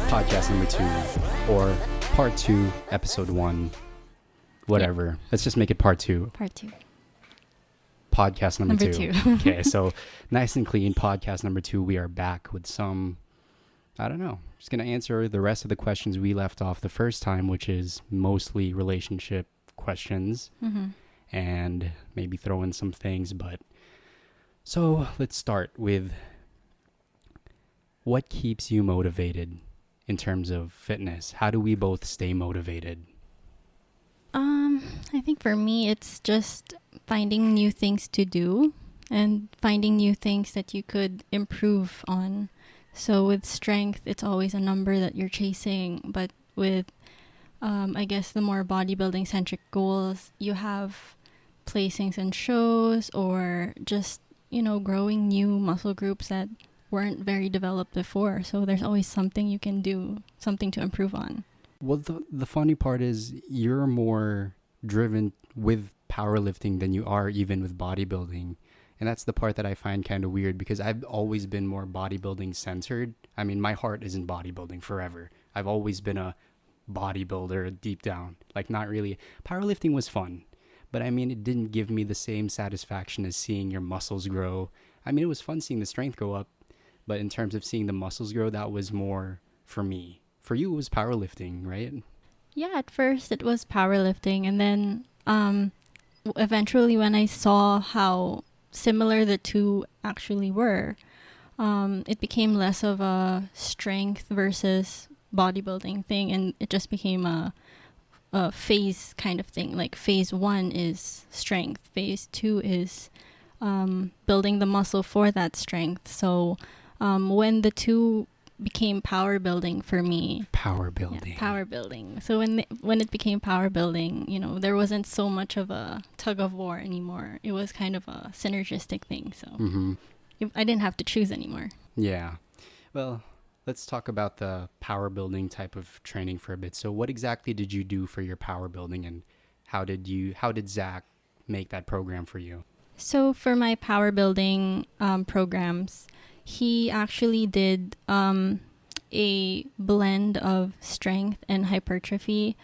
Podcast number 2, or part 2, episode 1, whatever. Yeah. Let's just make it part 2. Part 2. Podcast number 2. 2. Okay, so nice and clean. Podcast number 2. We are back with some, I don't know. Just going to answer the rest of the questions we left off the first time, which is mostly relationship questions. Mm-hmm. And maybe throw in some things. But so let's start with what keeps you motivated in terms of fitness? How do we both stay motivated? I think for me, it's just finding new things to do and finding new things that you could improve on. So with strength, it's always a number that you're chasing. But with, I guess, the more bodybuilding-centric goals, you have placings in shows or just, growing new muscle groups that weren't very developed before. So there's always something you can do, something to improve on. Well, the funny part is you're more driven with powerlifting than you are even with bodybuilding. And that's the part that I find kind of weird because I've always been more bodybuilding centered. I mean, my heart is in bodybuilding forever. I've always been a bodybuilder deep down. Like, not really. Powerlifting was fun. But I mean, it didn't give me the same satisfaction as seeing your muscles grow. I mean, it was fun seeing the strength go up. But in terms of seeing the muscles grow, that was more for me. For you, it was powerlifting, right? Yeah, at first it was powerlifting. And then eventually when I saw how similar the two actually were, it became less of a strength versus bodybuilding thing. And it just became a phase kind of thing. Like phase 1 is strength. Phase 2 is building the muscle for that strength. So when the two became power building for me. Power building. Yeah, power building. So when it became power building, there wasn't so much of a tug of war anymore. It was kind of a synergistic thing. So I didn't have to choose anymore. Yeah. Well, let's talk about the power building type of training for a bit. So what exactly did you do for your power building, and how did Zach make that program for you? So for my power building programs, he actually did a blend of strength and hypertrophy,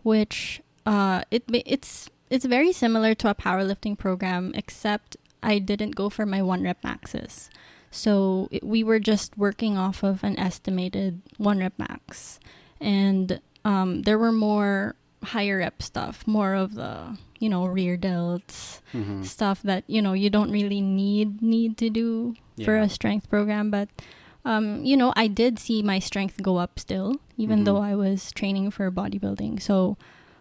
which it's very similar to a powerlifting program, except I didn't go for my 1 rep maxes. So we were just working off of an estimated 1 rep max, and there were more higher rep stuff, more of the rear delts, stuff that you don't really need to do for a strength program. But I did see my strength go up still, even though I was training for bodybuilding. So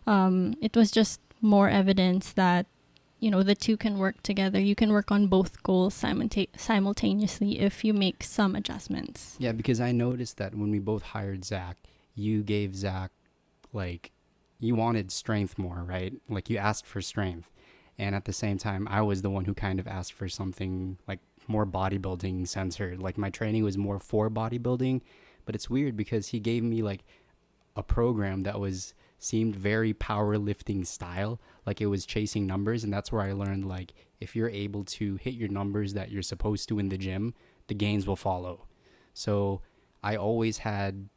it was just more evidence that the two can work together. You can work on both goals simultaneously if you make some adjustments. Yeah, because I noticed that when we both hired Zach, you gave Zach, you wanted strength more, right? Like, you asked for strength. And at the same time, I was the one who kind of asked for something like more bodybuilding centered. Like, my training was more for bodybuilding. But it's weird because he gave me a program that seemed very powerlifting style. Like, it was chasing numbers. And that's where I learned, if you're able to hit your numbers that you're supposed to in the gym, the gains will follow. So I always had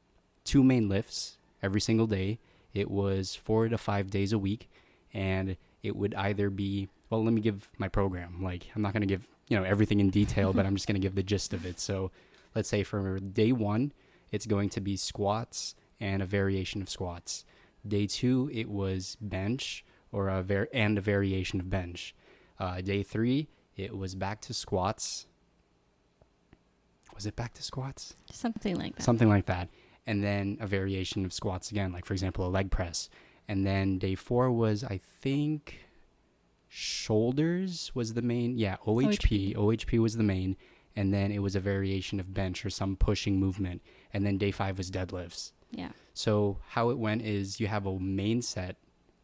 2 main lifts every single day. It was 4 to 5 days a week, and it would either be, well, let me give my program. I'm not going to give, everything in detail, but I'm just going to give the gist of it. So let's say for day 1, it's going to be squats and a variation of squats. Day 2, it was bench and a variation of bench. Day 3, it was back to squats. Was it back to squats? Something like that. Something like that. And then a variation of squats again, like, for example, a leg press. And then day 4 was, I think, shoulders was the main. Yeah, OHP. OHP was the main. And then it was a variation of bench or some pushing movement. And then day 5 was deadlifts. Yeah. So how it went is you have a main set,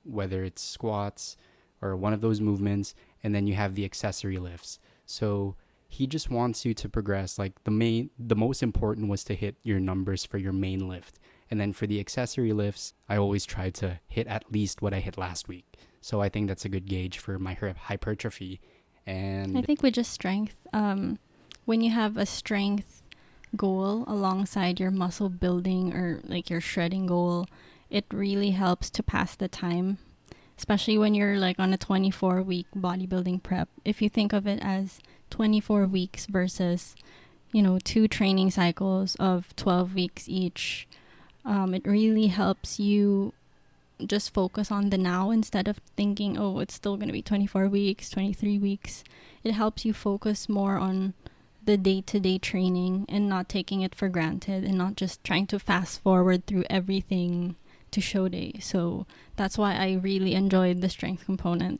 whether it's squats or one of those movements, and then you have the accessory lifts. So he just wants you to progress. The most important was to hit your numbers for your main lift. And then for the accessory lifts, I always try to hit at least what I hit last week. So I think that's a good gauge for my hypertrophy. And I think with just strength, when you have a strength goal alongside your muscle building or like your shredding goal, it really helps to pass the time, especially when you're like on a 24-week bodybuilding prep. If you think of it as 24 weeks versus, 2 training cycles of 12 weeks each, it really helps you just focus on the now instead of thinking, oh, it's still going to be 24 weeks, 23 weeks. It helps you focus more on the day-to-day training and not taking it for granted and not just trying to fast forward through everything to show day. So that's why I really enjoyed the strength component,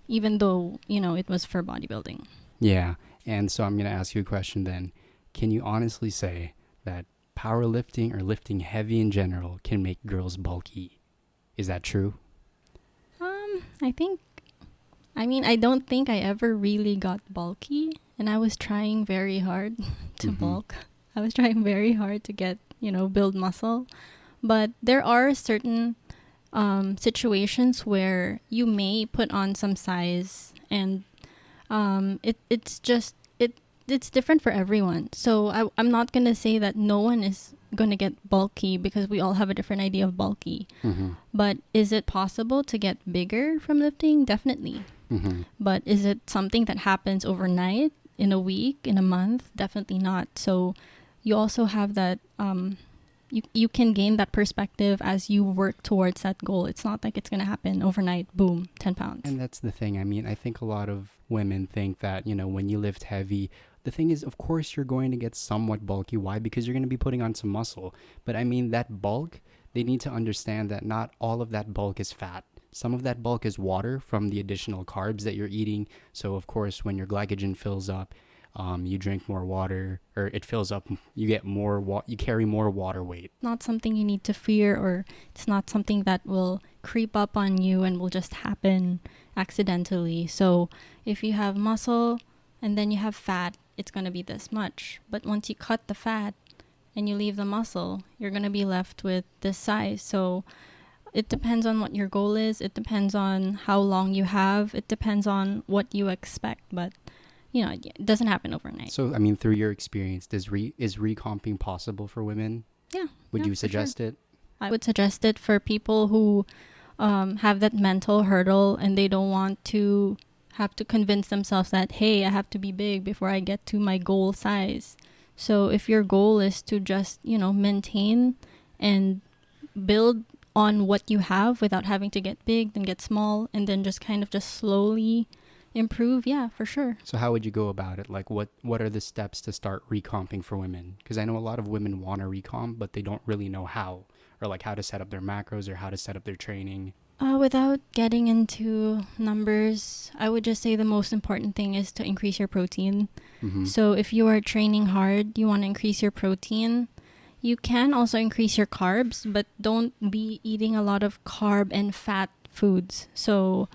even though, it was for bodybuilding. Yeah. And so I'm going to ask you a question then. Can you honestly say that powerlifting or lifting heavy in general can make girls bulky? Is that true? I don't think I ever really got bulky, and I was trying very hard to bulk. I was trying very hard to get, build muscle. But there are certain situations where you may put on some size, and it's different for everyone. So I'm not going to say that no one is going to get bulky because we all have a different idea of bulky. But is it possible to get bigger from lifting? Definitely. But is it something that happens overnight, in a week, in a month? Definitely not. So you also have that, you can gain that perspective as you work towards that goal. It's not like it's going to happen overnight, boom, 10 pounds. And that's the thing. I think a lot of women think that, when you lift heavy, the thing is, of course, you're going to get somewhat bulky. Why? Because you're going to be putting on some muscle. But that bulk, they need to understand that not all of that bulk is fat. Some of that bulk is water from the additional carbs that you're eating. So, of course, when your glycogen fills up, you drink more water, or it fills up, you get more, you carry more water weight. Not something you need to fear, or it's not something that will creep up on you and will just happen accidentally. So if you have muscle and then you have fat, it's going to be this much. But once you cut the fat and you leave the muscle, you're going to be left with this size. So it depends on what your goal is. It depends on how long you have. It depends on what you expect. But, it doesn't happen overnight. So, through your experience, is recomping possible for women? Yeah. Would you suggest it? I would suggest it for people who have that mental hurdle and they don't want to have to convince themselves that, hey, I have to be big before I get to my goal size. So if your goal is to just, maintain and build on what you have without having to get big, then get small, and then just kind of just slowly improve, yeah, for sure. So how would you go about it? Like, what are the steps to start recomping for women? Because I know a lot of women want to recomp, but they don't really know how, or like how to set up their macros or how to set up their training. Without getting into numbers, I would just say the most important thing is to increase your protein. So if you are training hard, you want to increase your protein. You can also increase your carbs, but don't be eating a lot of carb and fat foods. So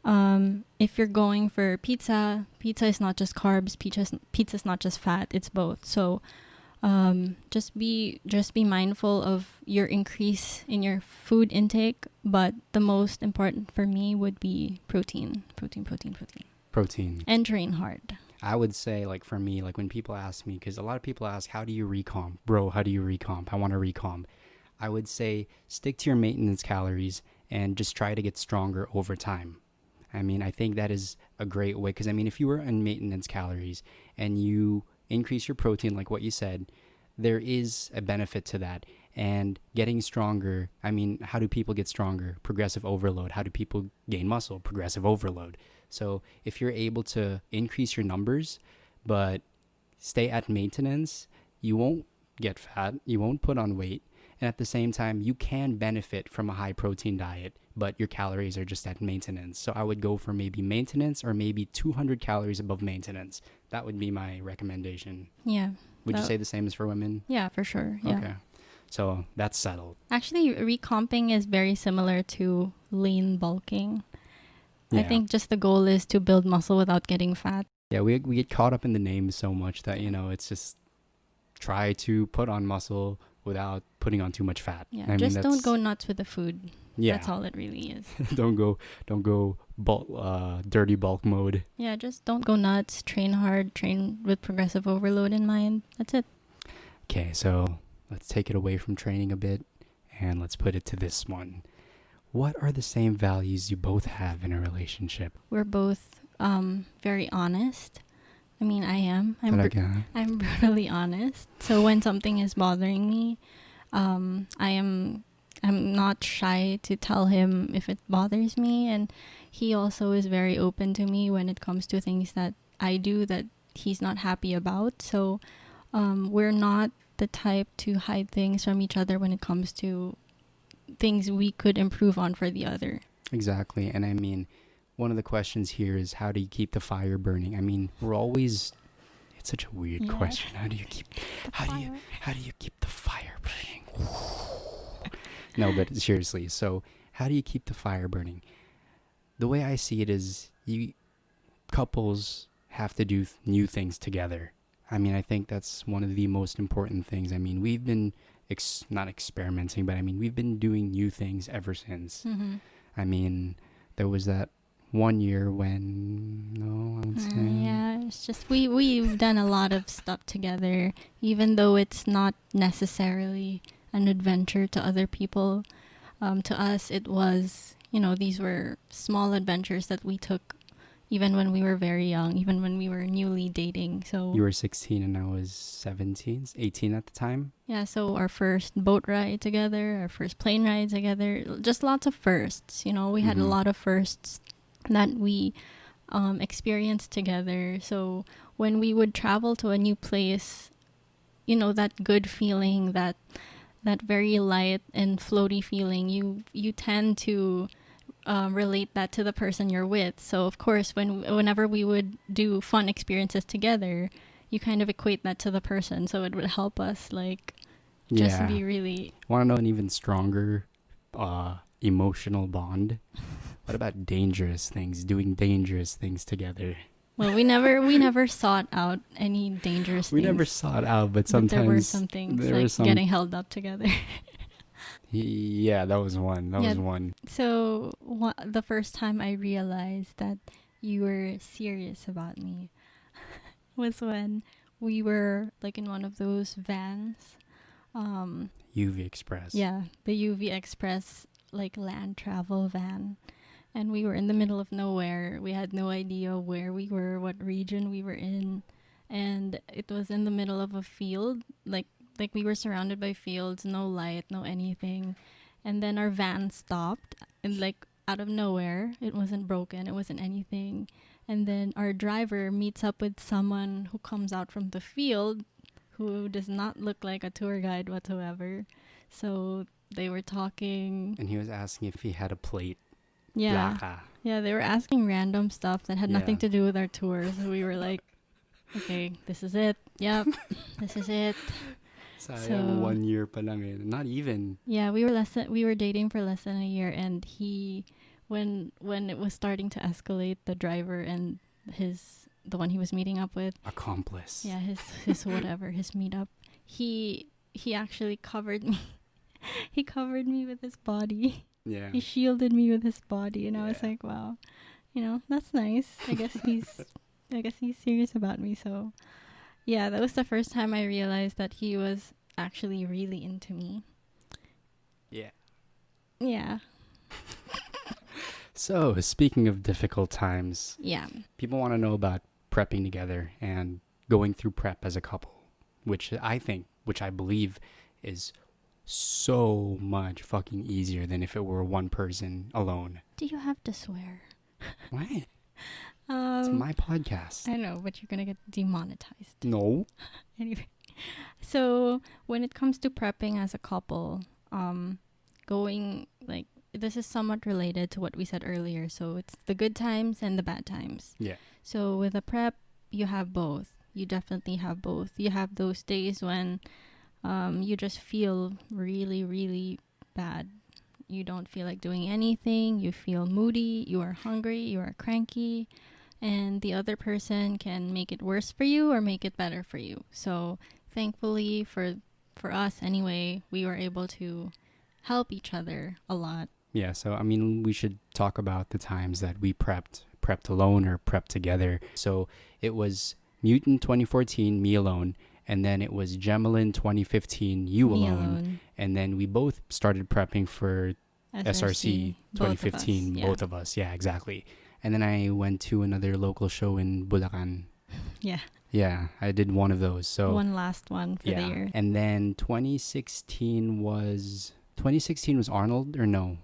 if you're going for pizza is not just carbs, pizza is not just fat, it's both. So just be mindful of your increase in your food intake, but the most important for me would be protein. And train hard. I would say, like, for me, like when people ask me, because a lot of people ask, how do you recomp? Bro, how do you recomp? I want to recomp. I would say stick to your maintenance calories and just try to get stronger over time. I think that is a great way, because if you were on maintenance calories and you increase your protein, like what you said, there is a benefit to that. And getting stronger, how do people get stronger? Progressive overload. How do people gain muscle? Progressive overload. So if you're able to increase your numbers, but stay at maintenance, you won't get fat, you won't put on weight. And at the same time, you can benefit from a high protein diet, but your calories are just at maintenance. So I would go for maybe maintenance or maybe 200 calories above maintenance. That would be my recommendation. Yeah. Would you say the same as for women? Yeah, for sure. Yeah. Okay. So that's settled. Actually, recomping is very similar to lean bulking. Yeah. I think just the goal is to build muscle without getting fat. Yeah, we get caught up in the name so much that, it's just try to put on muscle without putting on too much fat. Yeah, just don't go nuts with the food. Yeah. That's all it really is. don't go dirty bulk mode. Yeah, just don't go nuts. Train hard. Train with progressive overload in mind. That's it. Okay, so let's take it away from training a bit and let's put it to this one. What are the same values you both have in a relationship? We're both very honest. I mean, I am. Talaga? I'm brutally honest. So when something is bothering me, I'm not shy to tell him if it bothers me, and he also is very open to me when it comes to things that I do that he's not happy about. So we're not the type to hide things from each other when it comes to things we could improve on for the other. Exactly. And I mean, one of the questions here is, how do you keep the fire burning? I mean, we're always, it's such a weird question. How do you keep the fire burning? No, but seriously, so how do you keep the fire burning? The way I see it is, couples have to do new things together. I mean, I think that's one of the most important things. I mean, we've been not experimenting, but I mean, we've been doing new things ever since. Mm-hmm. I mean, there was that 1 year when, no, I would say. Yeah, it's just we've done a lot of stuff together, even though it's not necessarily an adventure to other people. To us, it was, these were small adventures that we took even when we were very young, even when we were newly dating. So You were 16 and I was 17, 18 at the time. yeah, so our first boat ride together, our first plane ride together, just lots of firsts. We had a lot of firsts that we experienced together. So when we would travel to a new place, that good feeling, that very light and floaty feeling, you tend to relate that to the person you're with. So of course, whenever we would do fun experiences together, you kind of equate that to the person. So it would help us just be really. Want to know an even stronger emotional bond? What about dangerous things? Doing dangerous things together. Well, we never sought out any dangerous things. We never sought out, but sometimes there were some things getting held up together. Yeah, that was one. That was one. So the first time I realized that you were serious about me was when we were in one of those vans. UV Express. Yeah, the UV Express land travel van. And we were in the middle of nowhere. We had no idea where we were, what region we were in. And it was in the middle of a field. Like we were surrounded by fields, no light, no anything. And then our van stopped. And out of nowhere, it wasn't broken, it wasn't anything. And then our driver meets up with someone who comes out from the field who does not look like a tour guide whatsoever. So they were talking. And he was asking if he had a plate. Yeah. Blaka. Yeah, they were asking random stuff that had nothing to do with our tour. So we were like, okay, this is it. Yep, this is it. So 1 year pa lang eh. Not even. Yeah, we were dating for less than a year, and when it was starting to escalate, the driver and the one he was meeting up with, accomplice. Yeah, his whatever, his meetup. He actually covered me. He covered me with his body. Yeah. He shielded me with his body, and I was like, wow, that's nice. I guess he's serious about me. So, yeah, that was the first time I realized that he was actually really into me. Yeah. Yeah. So, speaking of difficult times, yeah, people want to know about prepping together and going through prep as a couple, which I believe is so much fucking easier than if it were one person alone. Do you have to swear? What? It's my podcast. I know, but you're gonna get demonetized. No. Anyway, so when it comes to prepping as a couple, this is somewhat related to what we said earlier. So it's the good times and the bad times. Yeah. So with a prep, you have both. You definitely have both. You have those days when you just feel really, really bad. You don't feel like doing anything. You feel moody. You are hungry. You are cranky. And the other person can make it worse for you or make it better for you. So thankfully for us anyway, we were able to help each other a lot Yeah, so I mean, we should talk about the times that we prepped alone or prepped together. So it was Mutant 2014, me alone, and then it was Gemelin 2015, you Me alone, alone. and then we both started prepping for SRC Both of us. 2015, Yeah. both of us. Yeah, exactly. And then I went to another local show in Bulacan. Yeah. Yeah, I did one of those. So One last one for the year. and then 2016 was Arnold or no?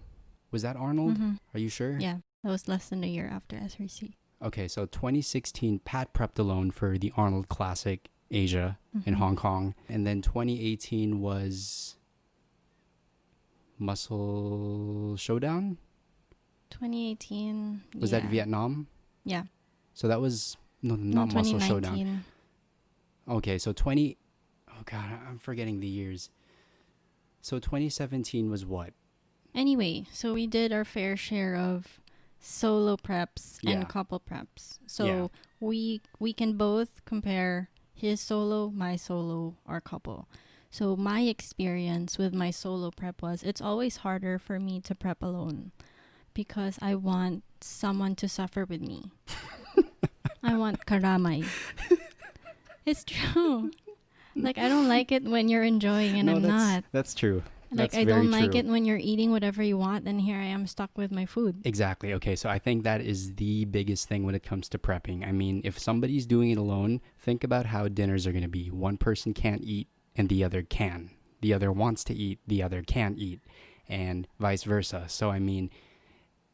Was that Arnold? Mm-hmm. Are you sure? Yeah. That was less than a year after SRC. Okay, so 2016, Pat prepped alone for the Arnold Classic Asia in Hong Kong. And then 2018 was Muscle Showdown? 2018. Was that Vietnam? Yeah. So that was, not Muscle Showdown. 2019. Okay, so oh God, I'm forgetting the years. So 2017 was what? Anyway, so we did our fair share of solo preps Yeah. and couple preps. So we can both compare his solo, my solo, our couple. So my experience with my solo prep was it's always harder for me to prep alone because I want someone to suffer with me. I want karamay. It's true. Like, I don't like it when you're enjoying and I'm not. That's true. Like, That's I very don't like true. it when you're eating whatever you want and here I am stuck with my food. Exactly. Okay, so I think that is the biggest thing when it comes to prepping. I mean, if somebody's doing it alone, think about how dinners are going to be. One person can't eat and the other can. The other wants to eat, the other can't eat, and vice versa. So, I mean,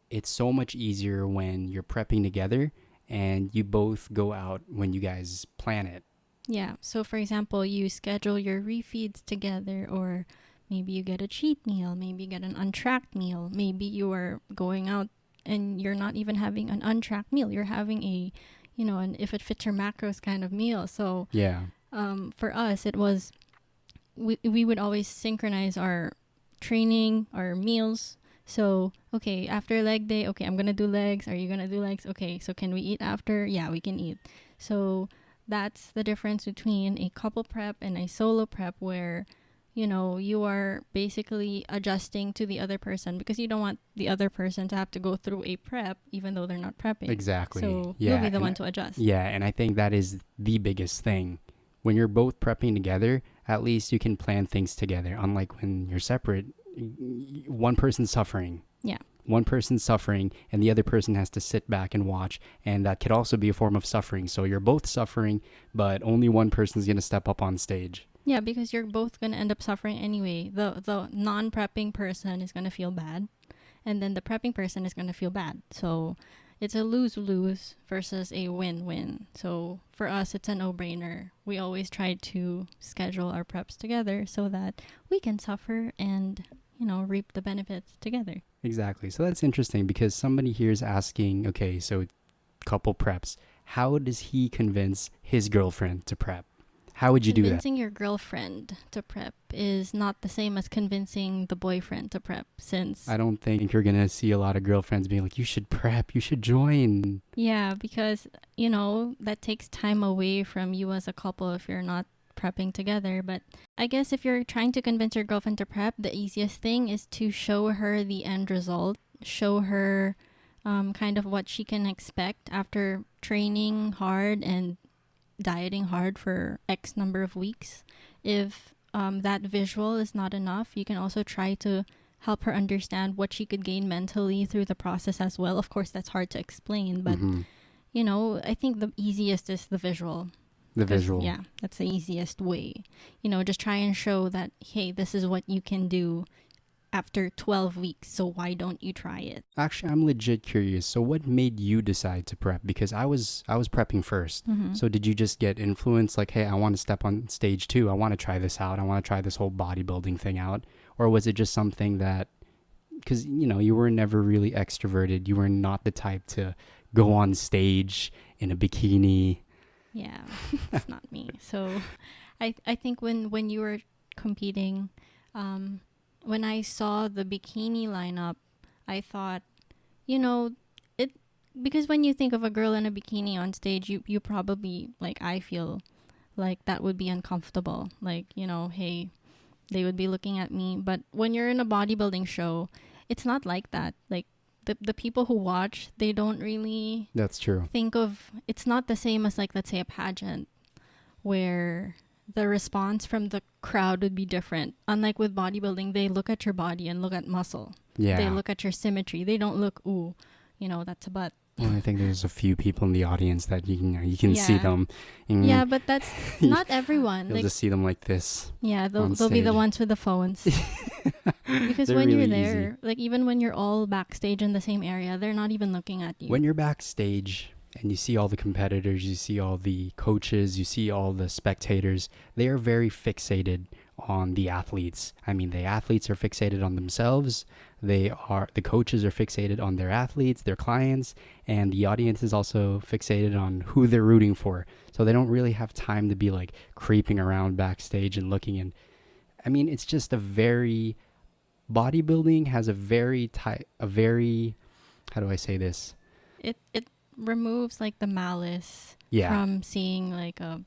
it's so much easier when you're prepping together and you both go out when you guys plan it. Yeah. So, for example, you schedule your refeeds together, or maybe you get a cheat meal, maybe you get an untracked meal, maybe you are going out and you're not even having an untracked meal. You're having a, an if it fits your macros kind of meal. So, Yeah. for us, it was, we would always synchronize our training, our meals. So, okay, after leg day, okay, I'm going to do legs. Are you going to do legs? Okay, so can we eat after? Yeah, we can eat. So, that's the difference between a couple prep and a solo prep where, you are basically adjusting to the other person because you don't want the other person to have to go through a prep even though they're not prepping. Exactly. So Yeah, you'll be the and one to adjust. Yeah, and I think that is the biggest thing. When you're both prepping together, at least you can plan things together. Unlike when you're separate, one person's suffering. Yeah. One person's suffering and the other person has to sit back and watch, and that could also be a form of suffering. So you're both suffering, but only one person's going to step up on stage. Yeah, because you're both going to end up suffering anyway. The non-prepping person is going to feel bad, and then the prepping person is going to feel bad. So it's a lose-lose versus a win-win. So for us, it's a no-brainer. We always try to schedule our preps together so that we can suffer and, reap the benefits together. Exactly. So that's interesting because somebody here is asking, okay, so couple preps, how does he convince his girlfriend to prep? How would you do that? Convincing your girlfriend to prep is not the same as convincing the boyfriend to prep, since... I don't think you're going to see a lot of girlfriends being like, you should prep, you should join. Yeah, because, that takes time away from you as a couple if you're not prepping together. But I guess if you're trying to convince your girlfriend to prep, the easiest thing is to show her the end result, show her kind of what she can expect after training hard and dieting hard for X number of weeks. If that visual is not enough, you can also try to help her understand what she could gain mentally through the process as well. Of course, that's hard to explain, but I think the easiest is the visual. The visual. Yeah, that's the easiest way. Just try and show that, hey, this is what you can do after 12 weeks, so why don't you try it? Actually, I'm legit curious. So what made you decide to prep? Because I was prepping first. So did you just get influenced like, hey, I want to step on stage 2. I want to try this out. I want to try this whole bodybuilding thing out. Or was it just something that, because, you were never really extroverted. You were not the type to go on stage in a bikini. Yeah, it's not me. So I think when you were competing, when I saw the bikini lineup, I thought, because when you think of a girl in a bikini on stage, you probably, like, I feel like that would be uncomfortable. Like, hey, they would be looking at me. But when you're in a bodybuilding show, it's not like that. Like the people who watch, they don't really That's true. think of, it's not the same as, like, let's say a pageant where the response from the crowd would be different. Unlike with bodybuilding, they look at your body and look at muscle. Yeah. They look at your symmetry. They don't look, ooh, that's a butt. Well, I think there's a few people in the audience that you can see them. Yeah, but that's not everyone. You'll Like, just see them like this. yeah, they'll be stage. the ones with the phones. Because They're when you're really there, easy. like even when you're all backstage in the same area, they're not even looking at you. When you're backstage and you see all the competitors, you see all the coaches, you see all the spectators, they are very fixated on the athletes. I mean, the athletes are fixated on themselves. The coaches are fixated on their athletes, their clients, and the audience is also fixated on who they're rooting for. So they don't really have time to be like creeping around backstage and looking. And I mean, it's just bodybuilding has a very how do I say this? It removes like the malice Yeah. from seeing like a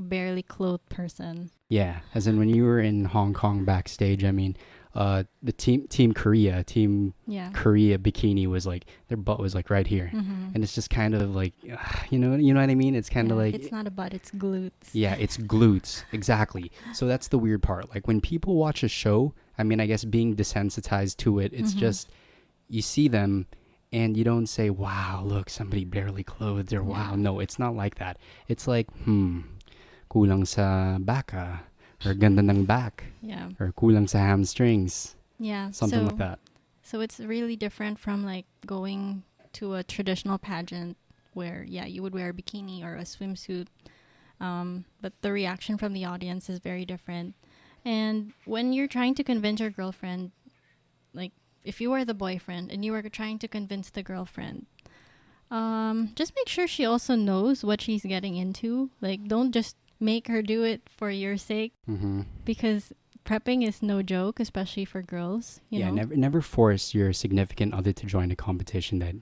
barely clothed person. Yeah, as in when you were in Hong Kong backstage, I mean, the team Korea Bikini was like, their butt was like right here. Mm-hmm. And it's just kind of like, you know what I mean? It's kind of like, it's not a butt, it's glutes. yeah, it's glutes. Exactly. So that's the weird part. Like when people watch a show, I mean, I guess being desensitized to it, it's just, you see them and you don't say, wow, look, somebody barely clothed, or wow. No, it's not like that. It's like, kulang sa baka, or ganda ng back, or kulang sa hamstrings. Yeah. Something like that. So it's really different from like going to a traditional pageant where, you would wear a bikini or a swimsuit. But the reaction from the audience is very different. And when you're trying to convince your girlfriend, like if you are the boyfriend and you are trying to convince the girlfriend, just make sure she also knows what she's getting into. Like, don't just make her do it for your sake, because prepping is no joke, especially for girls. You know? Never force your significant other to join a competition that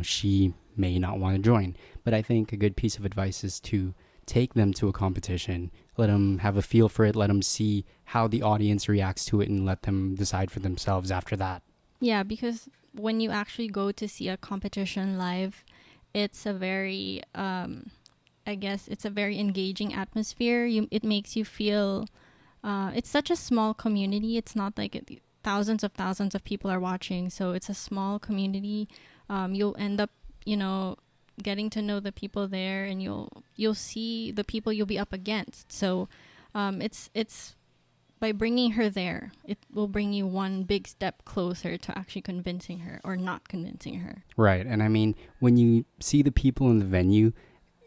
she may not want to join. But I think a good piece of advice is to take them to a competition, let them have a feel for it, let them see how the audience reacts to it, and let them decide for themselves after that. Yeah, because when you actually go to see a competition live, it's a very, I guess it's a very engaging atmosphere. It makes you feel, it's such a small community. It's not like thousands of people are watching. So it's a small community. You'll end up, getting to know the people there, and you'll see the people you'll be up against. So it's by bringing her there, it will bring you one big step closer to actually convincing her or not convincing her. Right. And I mean, when you see the people in the venue,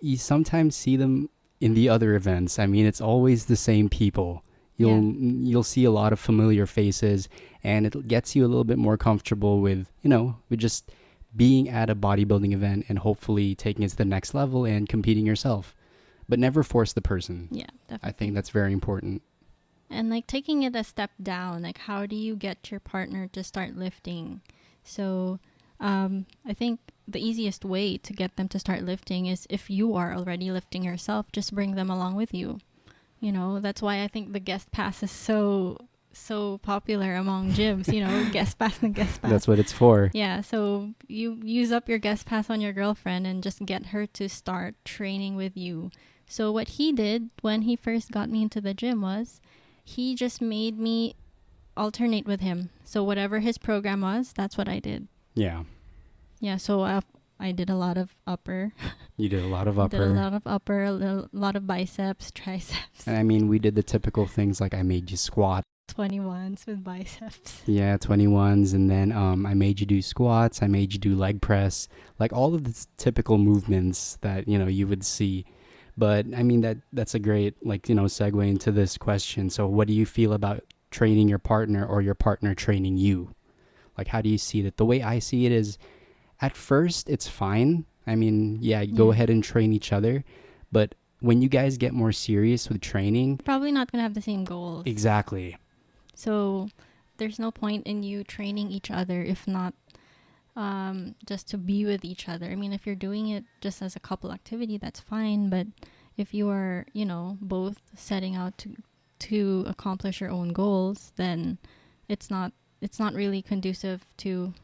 you sometimes see them in the other events. I mean, it's always the same people. You'll see a lot of familiar faces, and it gets you a little bit more comfortable with just being at a bodybuilding event and hopefully taking it to the next level and competing yourself. But never force the person. Yeah, definitely. I think that's very important. And like taking it a step down, like how do you get your partner to start lifting? So I think the easiest way to get them to start lifting is if you are already lifting yourself, just bring them along with you. That's why I think the guest pass is so popular among gyms, guest pass and guest pass. That's what it's for. Yeah, so you use up your guest pass on your girlfriend and just get her to start training with you. So what he did when he first got me into the gym was he just made me alternate with him. So whatever his program was, that's what I did. Yeah. Yeah, so I did a lot of upper. You did a lot of upper. Did a lot of upper, a lot of biceps, triceps. And I mean, we did the typical things like I made you squat. 21s with biceps. Yeah, 21s. And then I made you do squats. I made you do leg press. Like all of the typical movements that, you would see. But I mean, that's a great, segue into this question. So what do you feel about training your partner or your partner training you? Like, how do you see that? The way I see it is, at first, it's fine. I mean, go ahead and train each other. But when you guys get more serious with training... Probably not going to have the same goals. Exactly. So there's no point in you training each other if not just to be with each other. I mean, if you're doing it just as a couple activity, that's fine. But if you are, both setting out to accomplish your own goals, then it's not it's not really conducive to.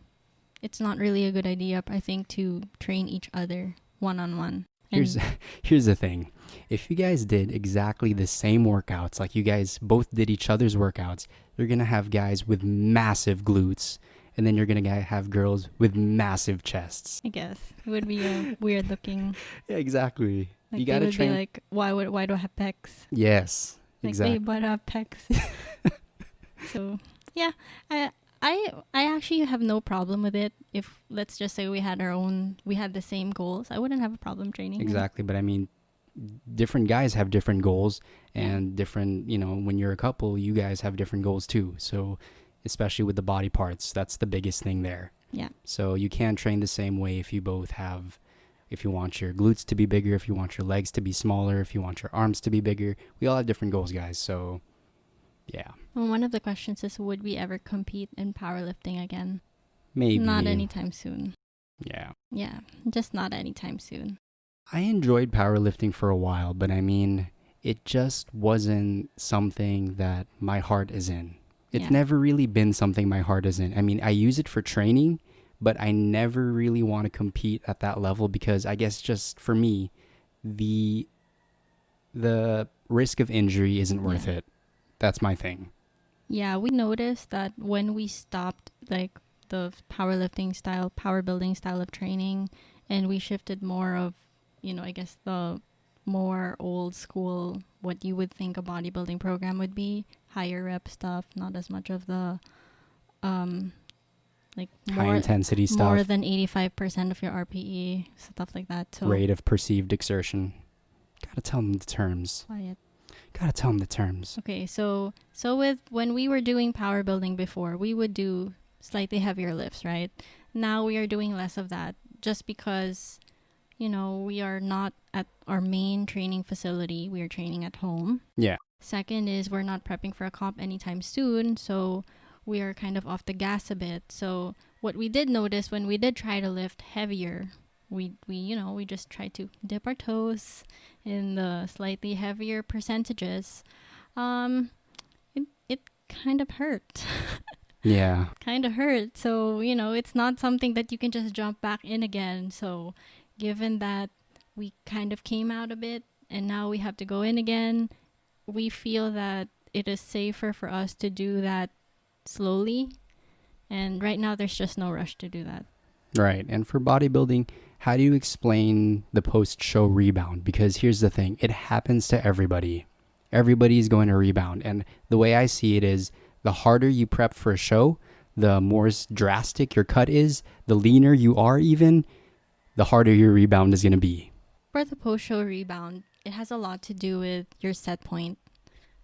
It's not really a good idea, I think, to train each other one-on-one. Here's the thing. If you guys did exactly the same workouts, like you guys both did each other's workouts, you're going to have guys with massive glutes, and then you're going to have girls with massive chests. I guess it would be a weird looking. Yeah, exactly. Like you got to train. Be like, why do I have pecs? Yes, like, exactly. Babe, why do I have pecs? So yeah, I actually have no problem with it. If let's just say we had the same goals, I wouldn't have a problem training. Exactly, but I mean, different guys have different goals, and different, when you're a couple, you guys have different goals too. So, especially with the body parts, that's the biggest thing there. Yeah. So you can't train the same way if you want your glutes to be bigger, if you want your legs to be smaller, if you want your arms to be bigger. We all have different goals, guys. So, yeah. Well, one of the questions is, would we ever compete in powerlifting again? Maybe. Not anytime soon. Yeah. Yeah, just not anytime soon. I enjoyed powerlifting for a while, but I mean, it just wasn't something that my heart is in. It's never really been something my heart is in. I mean, I use it for training, but I never really want to compete at that level because I guess just for me, the risk of injury isn't worth it. That's my thing. Yeah, we noticed that when we stopped like the powerbuilding style of training, and we shifted more of, I guess the more old school, what you would think a bodybuilding program would be, higher rep stuff, not as much of the high intensity stuff, more than 85% of your RPE, stuff like that. So rate of perceived exertion. Gotta tell them the terms. Quiet. Gotta tell them the terms. Okay, so when we were doing power building before, we would do slightly heavier lifts, right? Now we are doing less of that just because, we are not at our main training facility. We are training at home. Yeah. Second is we're not prepping for a comp anytime soon, so we are kind of off the gas a bit. So what we did notice when we did try to lift heavier, we just tried to dip our toes in the slightly heavier percentages. It kind of hurt. Yeah. Kind of hurt. So, it's not something that you can just jump back in again. So, given that we kind of came out a bit and now we have to go in again, we feel that it is safer for us to do that slowly. And right now, there's just no rush to do that. Right. And for bodybuilding, how do you explain the post-show rebound? Because here's the thing. It happens to everybody. Everybody's going to rebound. And the way I see it is, the harder you prep for a show, the more drastic your cut is, the leaner you are even, the harder your rebound is going to be. For the post-show rebound, it has a lot to do with your set point.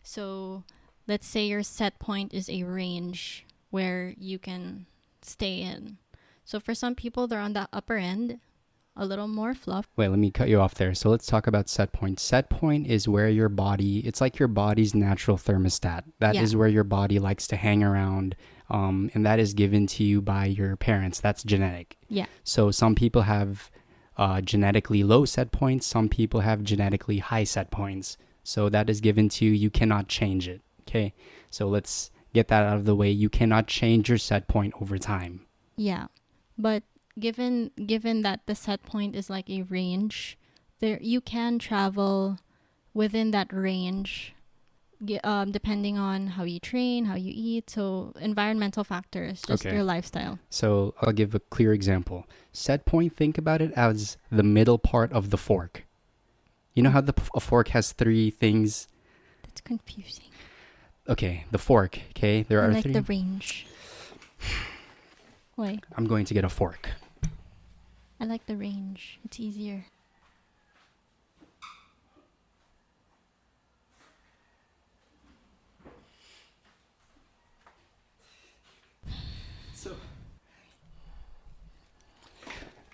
So let's say your set point is a range where you can stay in. So for some people, they're on the upper end, a little more fluff. Wait, let me cut you off there. So let's talk about set point. Set point is where your body, it's like your body's natural thermostat. That is where your body likes to hang around. And that is given to you by your parents. That's genetic. Yeah. So some people have genetically low set points. Some people have genetically high set points. So that is given to you. You cannot change it. Okay. So let's get that out of the way. You cannot change your set point over time. Yeah. But given that the set point is like a range, there you can travel within that range, depending on how you train, how you eat. So environmental factors, just your lifestyle. So I'll give a clear example. Set point, think about it as the middle part of the fork. You know how a fork has three things? That's confusing. Okay, the fork. Okay, there are three. Like the range. Wait. I'm going to get a fork. I like the range. It's easier.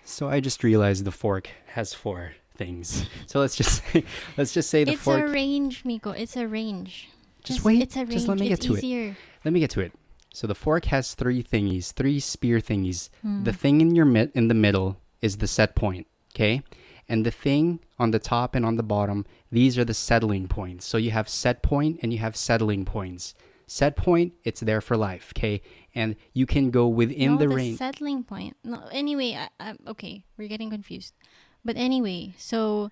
So I just realized the fork has four things. So let's just say the fork. It's a range, Miko. It's a range. Just wait. It's a range. Just let me get to easier. it. Let me get to it. So the fork has three spear thingies. The thing in the middle is the set point, okay? And the thing on the top and on the bottom, these are the settling points. So you have set point and you have settling points. Set point, it's there for life, okay? And you can go within the range. Settling point. No, anyway, okay, we're getting confused. But anyway, so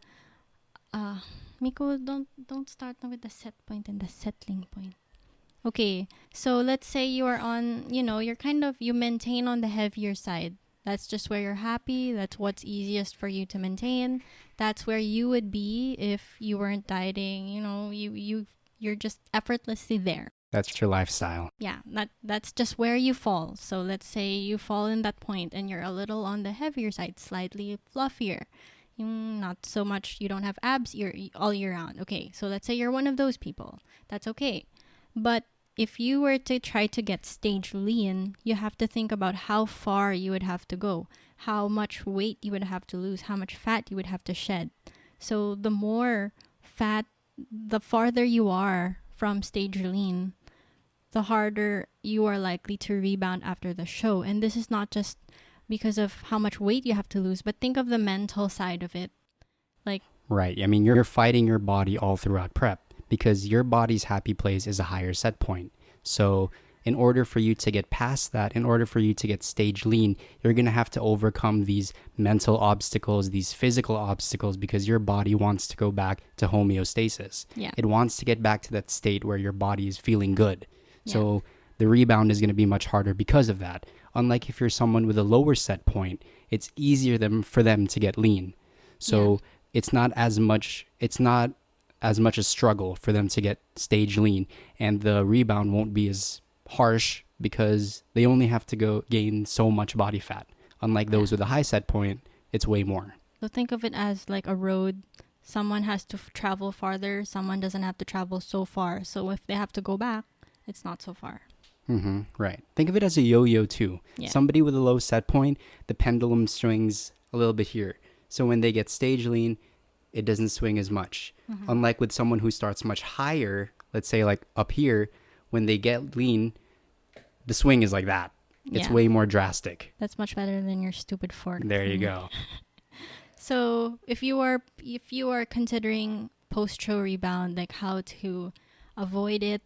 Miko, don't start now with the set point and the settling point. Okay, so let's say you are on, you maintain on the heavier side. That's just where you're happy. That's what's easiest for you to maintain. That's where you would be if you weren't dieting. You're just effortlessly there. That's your lifestyle. Yeah, that's just where you fall. So let's say you fall in that point and you're a little on the heavier side, slightly fluffier. Not so much, you don't have abs all year round. Okay, so let's say you're one of those people. That's okay. But if you were to try to get stage lean, you have to think about how far you would have to go, how much weight you would have to lose, how much fat you would have to shed. So the more fat, the farther you are from stage lean, the harder you are likely to rebound after the show. And this is not just because of how much weight you have to lose, but think of the mental side of it. Right. I mean, you're fighting your body all throughout prep because your body's happy place is a higher set point. So in order for you to get past that, in order for you to get stage lean, you're going to have to overcome these mental obstacles, these physical obstacles, because your body wants to go back to homeostasis. Yeah. It wants to get back to that state where your body is feeling good. So the rebound is going to be much harder because of that. Unlike if you're someone with a lower set point, it's easier for them to get lean. So it's not as much a struggle for them to get stage lean, and the rebound won't be as harsh because they only have to gain so much body fat. Unlike those with a high set point, it's way more. So think of it as like a road. Someone has to travel farther. Someone doesn't have to travel so far. So if they have to go back, it's not so far. Right. Think of it as a yo-yo too. Yeah. Somebody with a low set point, the pendulum swings a little bit here. So when they get stage lean, it doesn't swing as much. Unlike with someone who starts much higher, let's say like up here, when they get lean, the swing is like that. It's way more drastic. That's much better than your stupid fork. There you go. So if you are considering post-show rebound, like how to avoid it,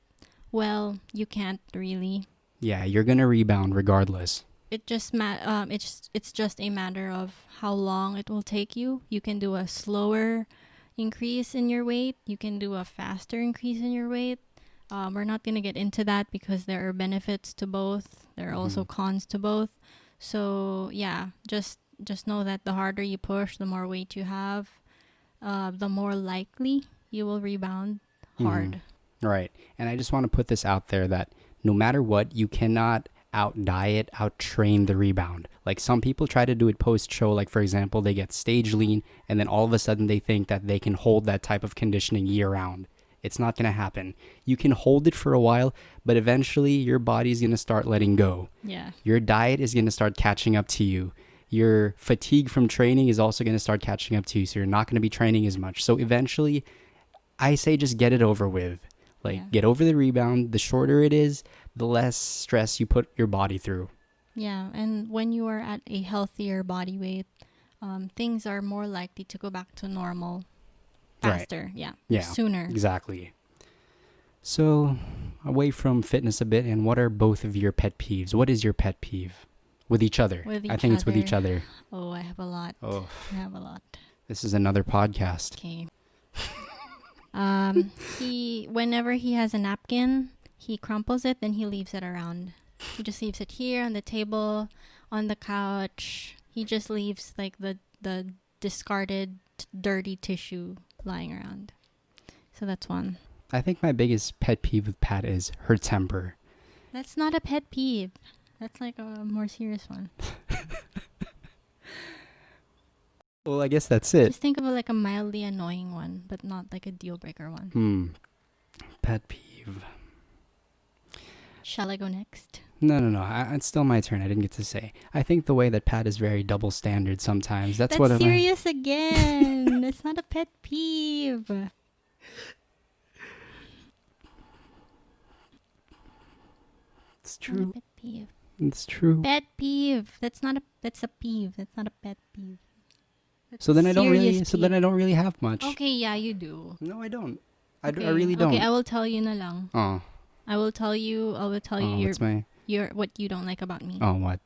well, you can't really. Yeah, you're gonna rebound regardless. It's just a matter of how long it will take you. You can do a slower increase in your weight. You can do a faster increase in your weight. We're not going to get into that because there are benefits to both. There are also cons to both. So yeah, just know that the harder you push, the more weight you have, the more likely you will rebound hard. Right. And I just want to put this out there that no matter what, you cannot out-diet, out-train the rebound. Like some people try to do it post-show, like for example, they get stage lean and then all of a sudden they think that they can hold that type of conditioning year-round. It's not going to happen. You can hold it for a while, but eventually your body's going to start letting go. Yeah. Your diet is going to start catching up to you. Your fatigue from training is also going to start catching up to you, so you're not going to be training as much. So eventually, I say just get it over with. Get over the rebound. The shorter it is, the less stress you put your body through. Yeah, and when you are at a healthier body weight, things are more likely to go back to normal faster. Right. Yeah, sooner. Exactly. So, away from fitness a bit, and what are both of your pet peeves? What is your pet peeve? With each other. I think it's with each other. Oh, I have a lot. Oh. I have a lot. This is another podcast. Okay. Whenever he has a napkin, he crumples it, then he leaves it around. He just leaves it here on the table, on the couch. He just leaves like the discarded dirty tissue lying around. So that's one. I think my biggest pet peeve with Pat is her temper. That's not a pet peeve. That's like a more serious one. Well, I guess that's it. Just think of like a mildly annoying one, but not like a deal breaker one. Pet peeve. Shall I go next? No. It's still my turn. I didn't get to say. I think the way that Pat is very double standard sometimes. That's what serious again. It's not a pet peeve. It's true. Not a pet peeve. It's true. Pet peeve. That's a peeve. That's not a pet peeve. So then I don't really have much. Okay, yeah, you do. No, I don't. I really don't. Okay, I will tell you na lang. Oh. I will tell you what's my... your what you don't like about me. Oh, what?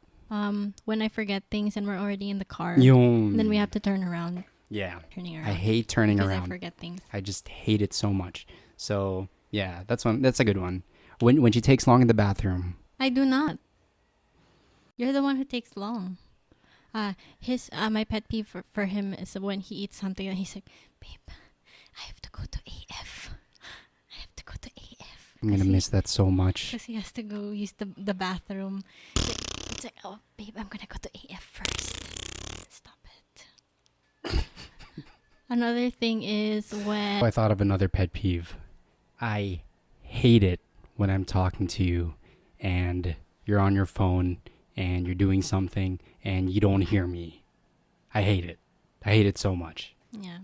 When I forget things and we're already in the car, Yung... and then we have to turn around. Yeah. Turning around. I hate turning because around. I forget things. I just hate it so much. So, yeah, that's a good one. When she takes long in the bathroom. I do not. You're the one who takes long. My pet peeve for him is when he eats something and he's like, babe, I have to go to AF. I have to go to AF. I'm going to miss that so much. Because he has to go use the bathroom. It's like, oh, babe, I'm going to go to AF first. Stop it. Another thing is when... I thought of another pet peeve. I hate it when I'm talking to you and you're on your phone and you're doing something and you don't hear me. I hate it. I hate it so much. Yeah,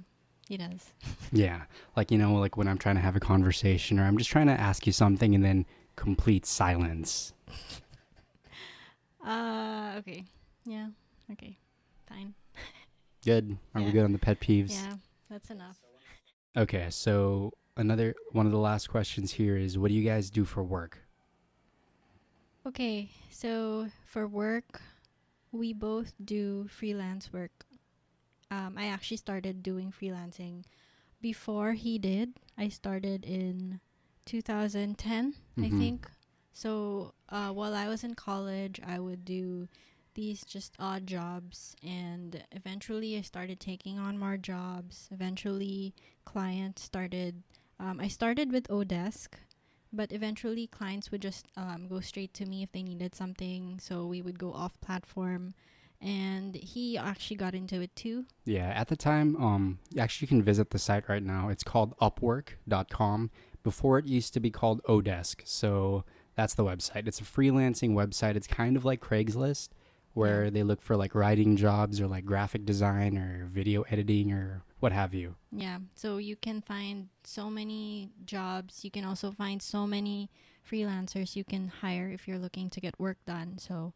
he does. Yeah. Like, like when I'm trying to have a conversation or I'm just trying to ask you something and then complete silence. Okay. Yeah, okay. Fine. Good. Are we good on the pet peeves? Yeah, that's enough. Okay, so another one of the last questions here is, what do you guys do for work? Okay, so for work, we both do freelance work. I actually started doing freelancing before he did. I started in 2010, I think. So while I was in college, I would do these just odd jobs, and eventually I started taking on more jobs. Eventually, clients started... I started with Odesk, but eventually clients would just go straight to me if they needed something. So we would go off platform, and he actually got into it too. Yeah, at the time, actually you can visit the site right now. It's called Upwork.com. Before it used to be called Odesk. So that's the website. It's a freelancing website. It's kind of like Craigslist, where they look for like writing jobs or like graphic design or video editing or what have you. Yeah, so you can find so many jobs. You can also find so many freelancers you can hire if you're looking to get work done. So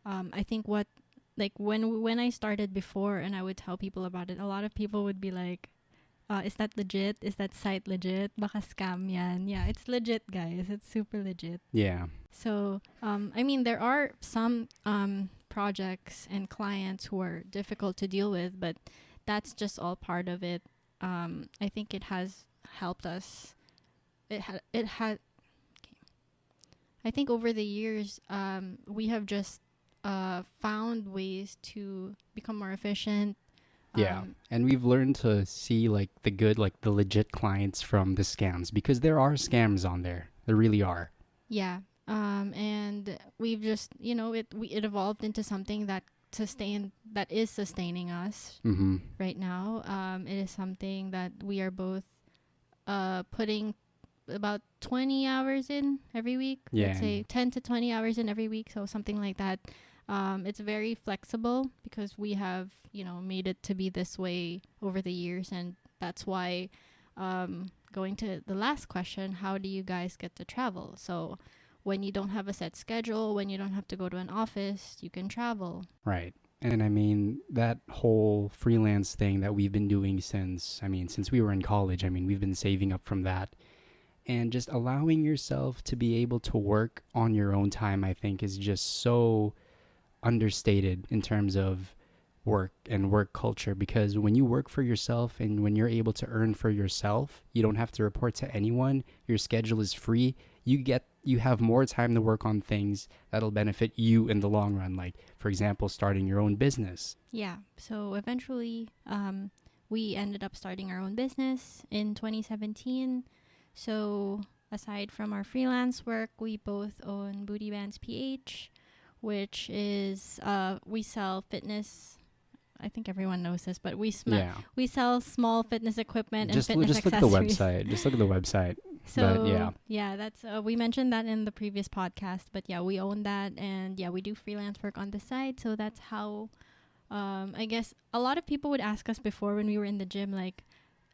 I think when I started before and I would tell people about it, a lot of people would be like, is that legit? Is that site legit? Baka scam yan. Yeah, it's legit, guys. It's super legit. Yeah. So, I mean, there are some projects and clients who are difficult to deal with, but that's just all part of it. I think it has helped us. It had. I think over the years, we have just found ways to become more efficient. Yeah, and we've learned to see like the good, like the legit clients from the scams, because there are scams on there. There really are. Yeah, and we've just it evolved into something that is sustaining us right now. It is something that we are both putting about 20 hours in every week. Yeah. Let's say 10 to 20 hours in every week, so something like that. It's very flexible because we have, made it to be this way over the years. And that's why, going to the last question, how do you guys get to travel? So when you don't have a set schedule, when you don't have to go to an office, you can travel. Right. And I mean, that whole freelance thing that we've been doing since we were in college, we've been saving up from that. And just allowing yourself to be able to work on your own time, I think, is just so understated in terms of work and work culture, because when you work for yourself and when you're able to earn for yourself, you don't have to report to anyone. Your schedule is free. You have more time to work on things that'll benefit you in the long run, like for example starting your own business. Yeah, so eventually we ended up starting our own business in 2017. So aside from our freelance work, we both own BootyBandsPH, which is we sell fitness. I think everyone knows this, but we sell small fitness equipment and fitness accessories. Just look at the website. So but, yeah, that's we mentioned that in the previous podcast. But yeah, we own that, and yeah, we do freelance work on the side. So that's how. I guess a lot of people would ask us before when we were in the gym, like,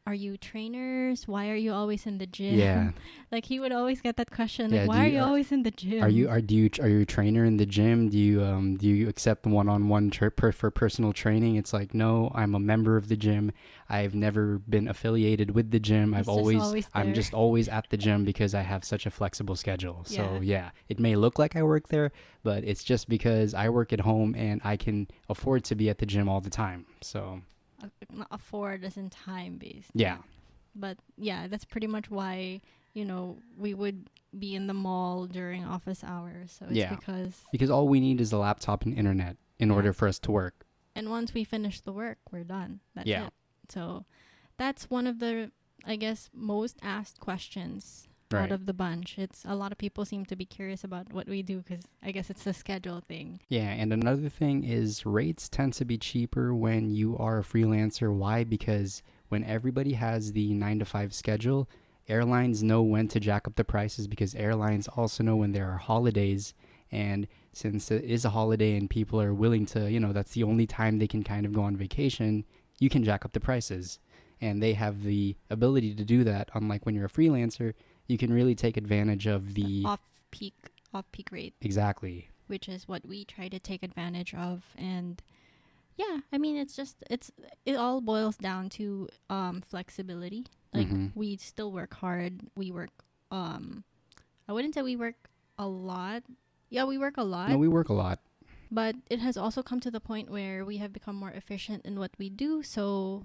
are you trainers? Why are you always in the gym? Yeah. Like he would always get that question, Yeah, like, why are you always in the gym? Are you a trainer in the gym? Do you accept one-on-one for personal training? It's like, no, I'm a member of the gym. I've never been affiliated with the gym. He's just always I'm there. just always at the gym because I have such a flexible schedule. So Yeah. yeah, it may look like I work there, but it's just because I work at home and I can afford to be at the gym all the time. So Not afford as in time based. yeah. But yeah, that's pretty much why, we would be in the mall during office hours. So it's because all we need is a laptop and internet in order for us to work. And once we finish the work, we're done. That's Yeah. it. So that's one of the, I guess, most asked questions Right. out of the bunch. It's a lot of people seem to be curious about what we do because I guess it's a schedule thing. Yeah, and another thing is rates tend to be cheaper when you are a freelancer. Why? Because when everybody has the 9 to 5 schedule, airlines know when to jack up the prices because airlines also know when there are holidays. And since it is a holiday and people are willing to, that's the only time they can kind of go on vacation, you can jack up the prices. And they have the ability to do that. Unlike when you're a freelancer, you can really take advantage of the off-peak rate. Exactly. Which is what we try to take advantage of. And yeah, I mean, it all boils down to flexibility. Like we still work hard. We work, I wouldn't say we work a lot. Yeah, we work a lot. No, we work a lot. But it has also come to the point where we have become more efficient in what we do. So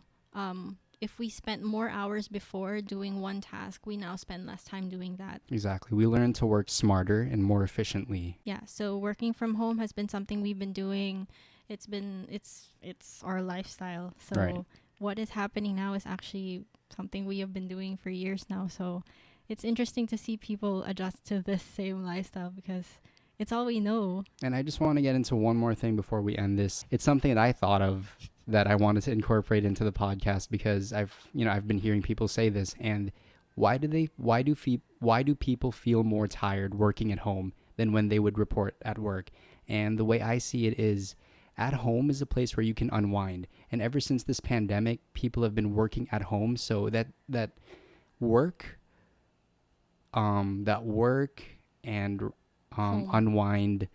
if we spent more hours before doing one task, we now spend less time doing that. Exactly. We learn to work smarter and more efficiently. Yeah. So working from home has been something we've been doing. It's our lifestyle. So what is happening now is actually something we have been doing for years now. So it's interesting to see people adjust to this same lifestyle because it's all we know. And I just want to get into one more thing before we end this. It's something that I thought of that I wanted to incorporate into the podcast because I've been hearing people say this. And why do people feel more tired working at home than when they would report at work? And the way I see it is, at home is a place where you can unwind. And ever since this pandemic, people have been working at home, so that work and unwind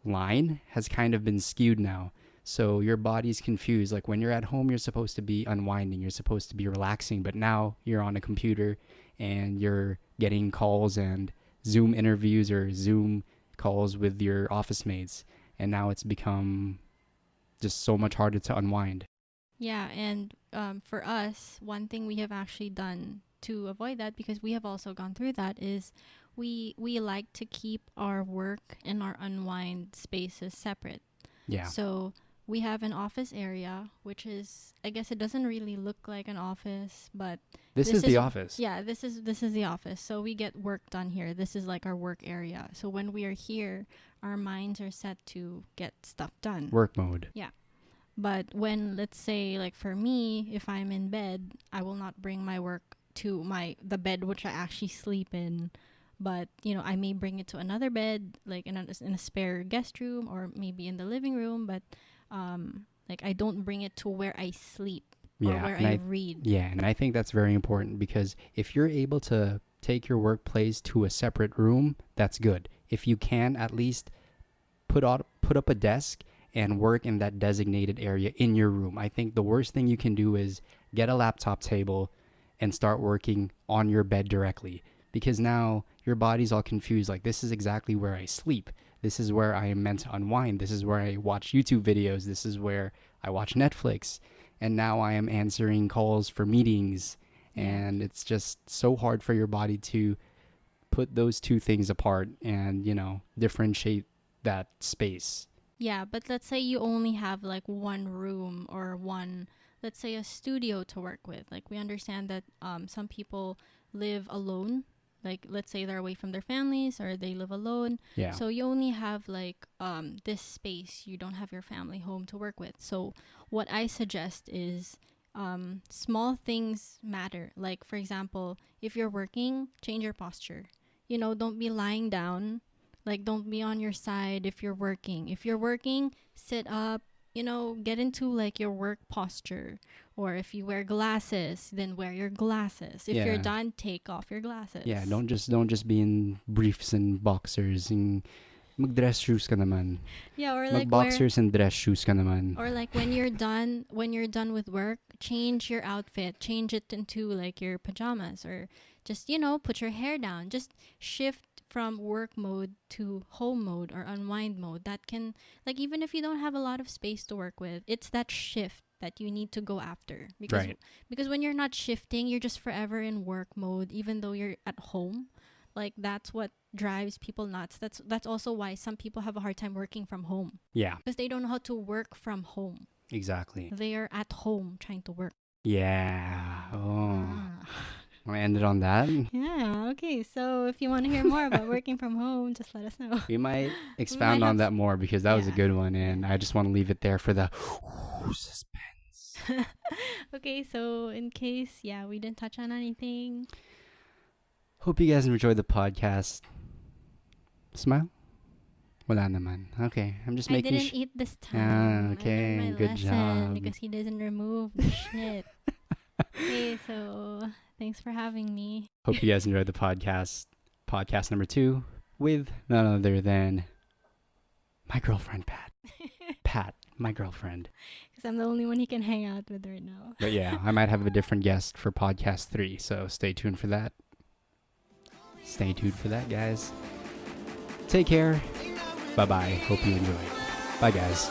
line has kind of been skewed now. So your body's confused. Like when you're at home, you're supposed to be unwinding, you're supposed to be relaxing, but now you're on a computer and you're getting calls and Zoom interviews or Zoom calls with your office mates. And now it's become just so much harder to unwind. Yeah, and for us, one thing we have actually done to avoid that, because we have also gone through that, is we like to keep our work and our unwind spaces separate. Yeah. So we have an office area, which is, I guess it doesn't really look like an office, but this is the office. Yeah, this is the office. So we get work done here. This is like our work area. So when we are here, our minds are set to get stuff done. Work mode. Yeah. But when, let's say, like for me, if I'm in bed, I will not bring my work to the bed which I actually sleep in. But, I may bring it to another bed, like in a spare guest room or maybe in the living room. But like I don't bring it to where I sleep or where I read. Yeah, and I think that's very important because if you're able to take your workplace to a separate room, that's good. If you can, at least put up a desk and work in that designated area in your room. I think the worst thing you can do is get a laptop table and start working on your bed directly, because now your body's all confused. Like, this is exactly where I sleep. This is where I am meant to unwind. This is where I watch YouTube videos. This is where I watch Netflix. And now I am answering calls for meetings. And it's just so hard for your body to put those two things apart and, differentiate that space. Yeah, but let's say you only have like one room or let's say a studio to work with. Like, we understand that some people live alone. Like, let's say they're away from their families or they live alone. Yeah. So you only have like this space. You don't have your family home to work with. So what I suggest is small things matter. Like, for example, if you're working, change your posture. Don't be lying down. Like, don't be on your side if you're working. If you're working, sit up, get into like your work posture. Or if you wear glasses, then wear your glasses. If you're Yeah. done, take off your glasses. Yeah, don't just be in briefs and boxers. Mag-dress shoes ka naman. Yeah, or like wear, Mag-boxers and dress shoes ka naman. or like when you're done with work, change your outfit, change it into like your pajamas, or just put your hair down. Just shift from work mode to home mode or unwind mode. That can, like, even if you don't have a lot of space to work with, it's that shift that you need to go after, because when you're not shifting, you're just forever in work mode even though you're at home. Like, that's what drives people nuts. That's also why some people have a hard time working from home, Yeah, because they don't know how to work from home. exactly. They are at home trying to work. Yeah. Oh. Ah. Want to end it on that? Yeah, okay. So if you want to hear more about working from home, just let us know. We might expound on that more because that was a good one, and I just want to leave it there for the suspense. Okay, so in case, we didn't touch on anything. Hope you guys enjoyed the podcast. Smile? Wala naman. Okay, I'm just making I didn't eat this time. okay, I learned my good lesson job. because he doesn't remove the shit. Okay, so thanks for having me. Hope you guys enjoyed the podcast. Podcast number 2 with none other than my girlfriend, Pat. Pat, my girlfriend. Because I'm the only one he can hang out with right now. But yeah, I might have a different guest for podcast 3, so stay tuned for that. Stay tuned for that, guys. Take care. Bye-bye. Hope you enjoyed. Bye, guys.